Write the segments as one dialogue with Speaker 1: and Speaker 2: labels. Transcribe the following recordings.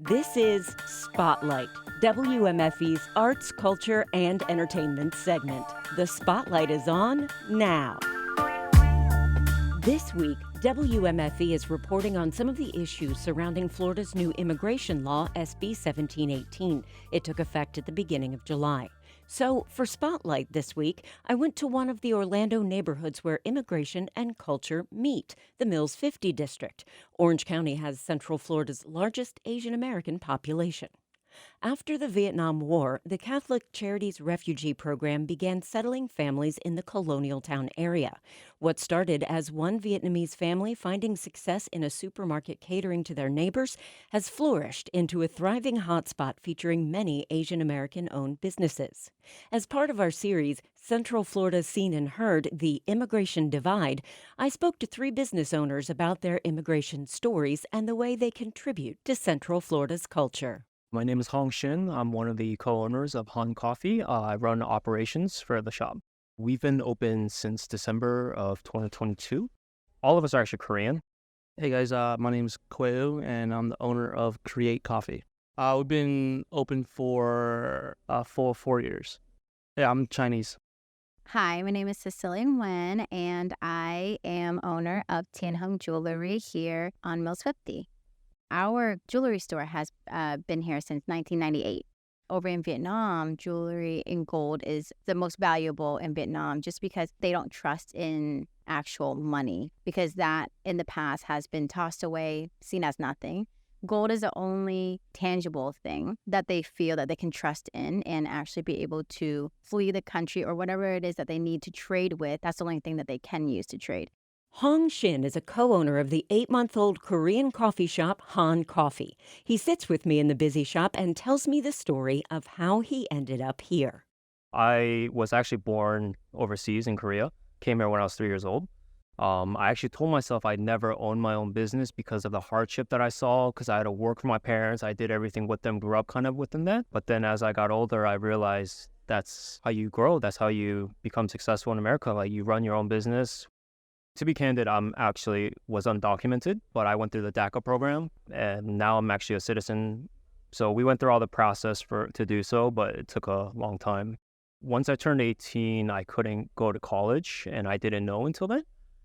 Speaker 1: This is Spotlight, WMFE's arts, culture, and entertainment segment. The spotlight is on now. This week, WMFE is reporting on some of the issues surrounding Florida's new immigration law, SB 1718. It took effect at the beginning of July. So, for Spotlight this week, I went to one of the Orlando neighborhoods where immigration and culture meet, the Mills-50 district. Orange County has Central Florida's largest Asian American population. After the Vietnam War, the Catholic Charities refugee program began settling families in the Colonialtown area. What started as one Vietnamese family finding success in a supermarket catering to their neighbors has flourished into a thriving hotspot featuring many Asian American-owned businesses. As part of our series, Central Florida Seen and Heard, The Immigration Divide, I spoke to three business owners about their immigration stories and the way they contribute to Central Florida's culture.
Speaker 2: My name is Hong Shin. I'm one of the co-owners of Quay Coffee. I run operations for the shop. We've been open since December of 2022. All of us are actually Korean.
Speaker 3: Hey guys, my name is Quay Hu, and I'm the owner of Qreate Coffee. We've been open for 4 years. Yeah, I'm Chinese.
Speaker 4: Hi, my name is Cecilia Nguyen, and I am owner of Tien Hung Jewelry here on Mills-50. Our jewelry store has been here since 1998. Over in Vietnam, jewelry in gold is the most valuable in Vietnam just because they don't trust in actual money, because that in the past has been tossed away, seen as nothing. Gold is the only tangible thing that they feel that they can trust in and actually be able to flee the country or whatever it is that they need to trade with. That's the only thing that they can use to trade.
Speaker 1: Hong Shin is a co-owner of the 8-month-old Korean coffee shop, Han Coffee. He sits with me in the busy shop and tells me the story of how he ended up here.
Speaker 2: I was actually born overseas in Korea, came here when I was 3 years old. I actually told myself I'd never own my own business because of the hardship that I saw, because I had to work for my parents. I did everything with them, grew up kind of with them then. But then as I got older, I realized that's how you grow. That's how you become successful in America. Like, you run your own business. To be candid, I'm actually was undocumented, but I went through the DACA program, and now I'm actually a citizen. So we went through all the process to do so, but it took a long time. Once I turned 18, I couldn't go to college, and I didn't know until then.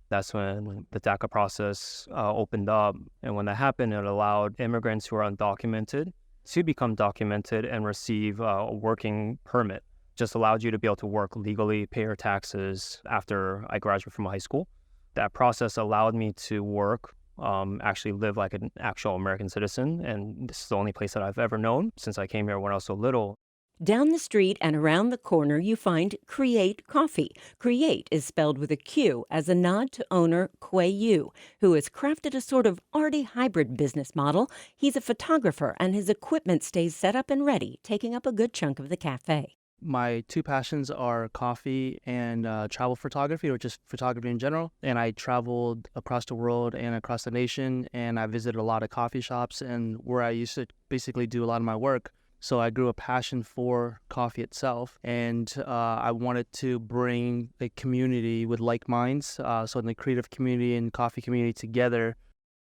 Speaker 2: That's when the DACA process opened up, and when that happened, it allowed immigrants who are undocumented to become documented and receive a working permit. Just allowed you to be able to work legally, pay your taxes after I graduated from high school. That process allowed me to work, actually live like an actual American citizen, and this is the only place that I've ever known since I came here when I was so little.
Speaker 1: Down the street and around the corner, you find Qreate Coffee. Qreate is spelled with a Q as a nod to owner Quay Hu, who has crafted a sort of arty hybrid business model. He's a photographer, and his equipment stays set up and ready, taking up a good chunk of the cafe.
Speaker 3: My two passions are coffee and travel photography, or just photography in general. And I traveled across the world and across the nation, and I visited a lot of coffee shops and where I used to basically do a lot of my work. So I grew a passion for coffee itself, and I wanted to bring a community with like minds, so in the creative community and coffee community together.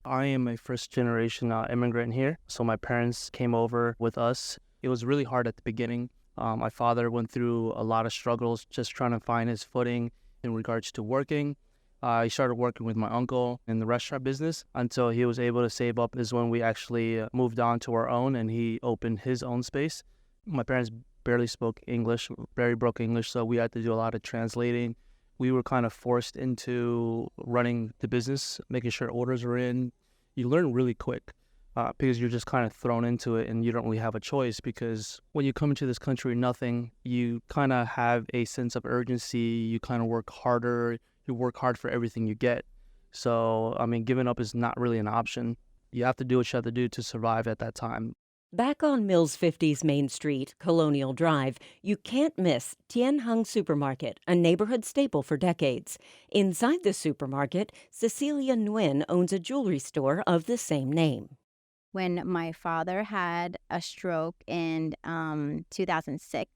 Speaker 3: I am a first-generation immigrant here, so my parents came over with us. It was really hard at the beginning. My father went through a lot of struggles just trying to find his footing in regards to working. He started working with my uncle in the restaurant business until he was able to save up. Is when we actually moved on to our own, and he opened his own space. My parents barely spoke English, very broken English, so we had to do a lot of translating. We were kind of forced into running the business, making sure orders are in. You learn really quick. Because you're just kind of thrown into it and you don't really have a choice, because when you come into this country nothing, you kind of have a sense of urgency. You kind of work harder. You work hard for everything you get. So, I mean, giving up is not really an option. You have to do what you have to do to survive at that time.
Speaker 1: Back on Mills-50's Main Street, Colonial Drive, you can't miss Tien Hung Supermarket, a neighborhood staple for decades. Inside the supermarket, Cecilia Nguyen owns a jewelry store of the same name.
Speaker 4: When my father had a stroke in 2006,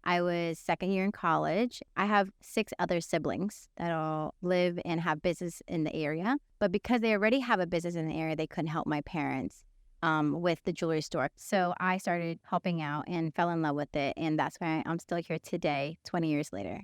Speaker 4: I was second year in college. I have 6 other siblings that all live and have business in the area. But because they already have a business in the area, they couldn't help my parents with the jewelry store. So I started helping out and fell in love with it. And that's why I'm still here today, 20 years later.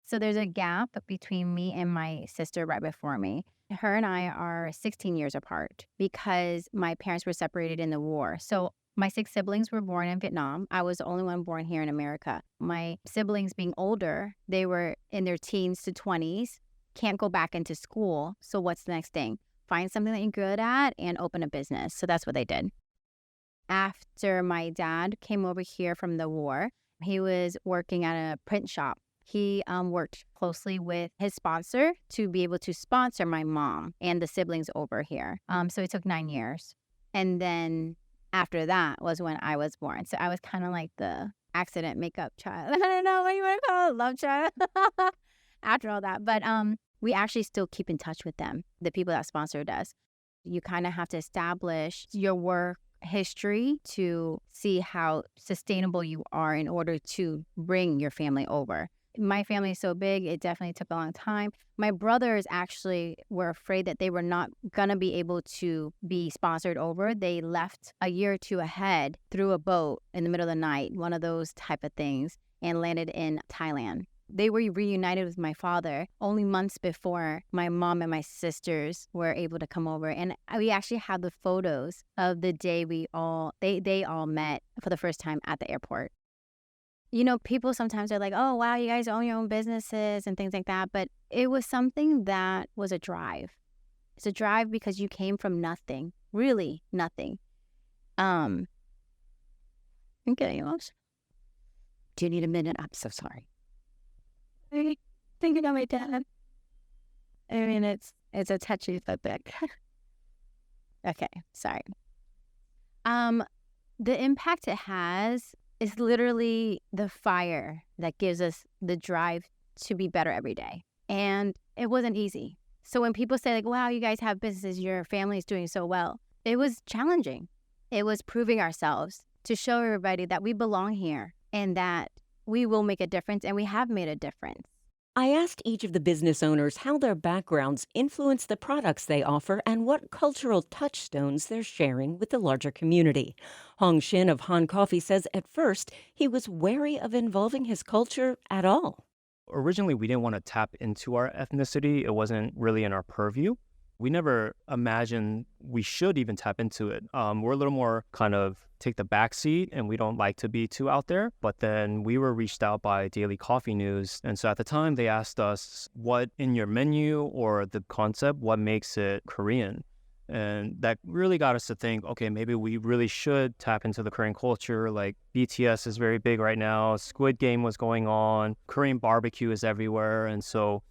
Speaker 4: So there's a gap between me and my sister right before me. Her and I are 16 years apart because my parents were separated in the war. So my 6 siblings were born in Vietnam. I was the only one born here in America. My siblings being older, they were in their teens to 20s, can't go back into school. So what's the next thing? Find something that you're good at and open a business. So that's what they did. After my dad came over here from the war, he was working at a print shop. He worked closely with his sponsor to be able to sponsor my mom and the siblings over here. So it took 9 years. And then after that was when I was born. So I was kind of like the accident makeup child. I don't know what you want to call it, love child. After all that. But we actually still keep in touch with them, the people that sponsored us. You kind of have to establish your work history to see how sustainable you are in order to bring your family over. My family is so big, it definitely took a long time. My brothers actually were afraid that they were not going to be able to be sponsored over. They left a year or two ahead through a boat in the middle of the night, one of those type of things, and landed in Thailand. They were reunited with my father only months before my mom and my sisters were able to come over. And we actually have the photos of the day they all met for the first time at the airport. You know, people sometimes are like, oh, wow, you guys own your own businesses and things like that. But it was something that was a drive. It's a drive because you came from nothing, really nothing. I'm getting emotional. Do you need a minute? I'm so sorry. I think about my dad. I mean, it's a touchy subject. Okay, sorry. The impact it has is literally the fire that gives us the drive to be better every day. And it wasn't easy. So when people say like, wow, you guys have businesses, your family is doing so well, it was challenging. It was proving ourselves to show everybody that we belong here and that we will make a difference, and we have made a difference.
Speaker 1: I asked each of the business owners how their backgrounds influence the products they offer and what cultural touchstones they're sharing with the larger community. Hong Shin of Han Coffee says at first he was wary of involving his culture at all.
Speaker 2: Originally, we didn't want to tap into our ethnicity. It wasn't really in our purview. We never imagined we should even tap into it. We're a little more kind of take the back seat, and we don't like to be too out there. But then we were reached out by Daily Coffee News. And so at the time, they asked us, what in your menu or the concept, what makes it Korean? And that really got us to think, okay, maybe we really should tap into the Korean culture. Like BTS is very big right now. Squid Game was going on. Korean barbecue is everywhere. And so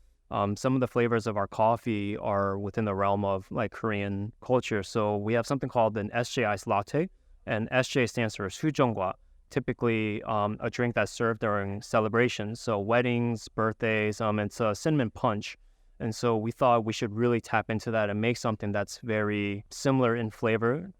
Speaker 2: some of the flavors of our coffee are within the realm of like Korean culture. So we have something called an SJ iced latte, and SJ stands for 수정과, typically a drink that's served during celebrations. So weddings, birthdays, it's a cinnamon punch. And so we thought we should really tap into that and make something that's very similar in flavor.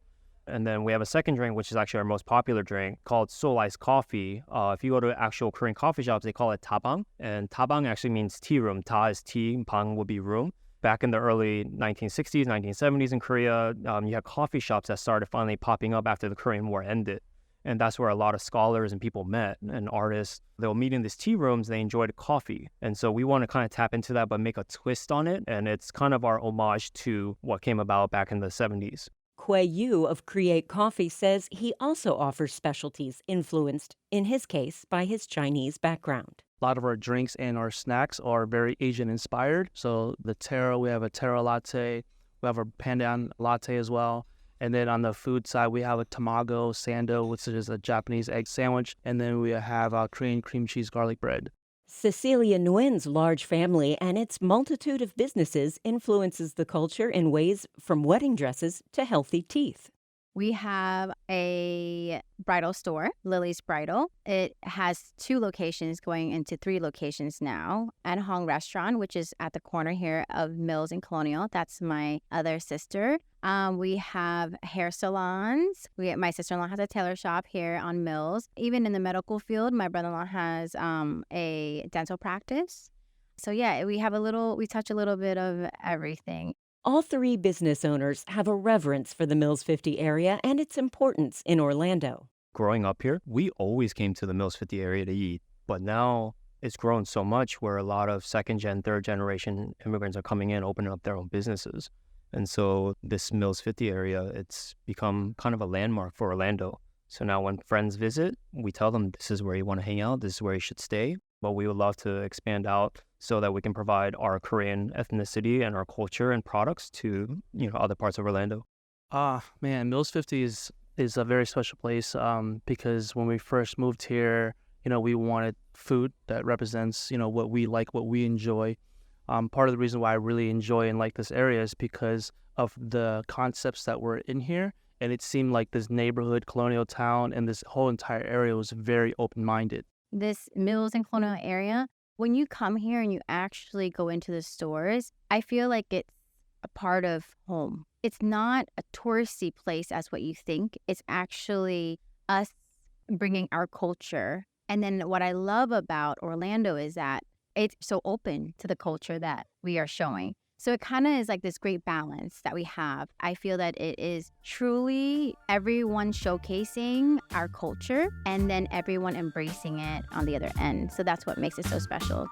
Speaker 2: And then we have a second drink, which is actually our most popular drink, called Seoul Iced Coffee. If you go to actual Korean coffee shops, they call it tabang. And tabang actually means tea room. Ta is tea, bang would be room. Back in the early 1960s, 1970s in Korea, you had coffee shops that started finally popping up after the Korean War ended. And that's where a lot of scholars and people met, and artists. They'll meet in these tea rooms, they enjoyed coffee. And so we want to kind of tap into that, but make a twist on it. And it's kind of our homage to what came about back in the 70s.
Speaker 1: Quay Hu of Qreate Coffee says he also offers specialties influenced, in his case, by his Chinese background.
Speaker 3: A lot of our drinks and our snacks are very Asian inspired. So the taro, we have a taro latte. We have a pandan latte as well. And then on the food side, we have a tamago sando, which is a Japanese egg sandwich. And then we have Korean cream cheese garlic bread.
Speaker 1: Cecilia Nguyen's large family and its multitude of businesses influences the culture in ways from wedding dresses to healthy teeth.
Speaker 4: We have a bridal store, Lily's Bridal. It has 2 locations going into 3 locations now. At Hong Restaurant, which is at the corner here of Mills and Colonial. That's my other sister. We have hair salons. My sister-in-law has a tailor shop here on Mills. Even in the medical field, my brother-in-law has a dental practice. So yeah, we touch a little bit of everything.
Speaker 1: All three business owners have a reverence for the Mills-50 area and its importance in Orlando.
Speaker 2: Growing up here, we always came to the Mills-50 area to eat, but now it's grown so much where a lot of second-gen, third-generation immigrants are coming in, opening up their own businesses. And so this Mills-50 area, it's become kind of a landmark for Orlando. So now when friends visit, we tell them this is where you want to hang out, this is where you should stay. But we would love to expand out so that we can provide our Korean ethnicity and our culture and products to, other parts of Orlando.
Speaker 3: Man, Mills-50 is a very special place because when we first moved here, we wanted food that represents, what we like, what we enjoy. Part of the reason why I really enjoy and like this area is because of the concepts that were in here. And it seemed like this neighborhood, Colonialtown, and this whole entire area was very open-minded.
Speaker 4: This Mills and Colonial area, when you come here and you actually go into the stores, I feel like it's a part of home. It's not a touristy place as what you think. It's actually us bringing our culture. And then what I love about Orlando is that it's so open to the culture that we are showing. So it kind of is like this great balance that we have. I feel that it is truly everyone showcasing our culture and then everyone embracing it on the other end. So that's what makes it so special.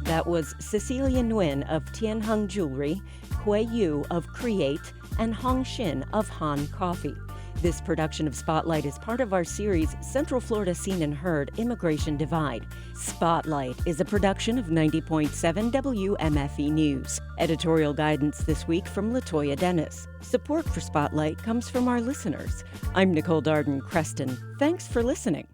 Speaker 1: That was Cecilia Nguyen of Tien Hung Jewelry, Quay Hu of Qreate, and Hong Shin of Han Coffee. This production of Spotlight is part of our series, Central Florida Seen and Heard, Immigration Divide. Spotlight is a production of 90.7 WMFE News. Editorial guidance this week from Latoya Dennis. Support for Spotlight comes from our listeners. I'm Nicole Darden, Creston. Thanks for listening.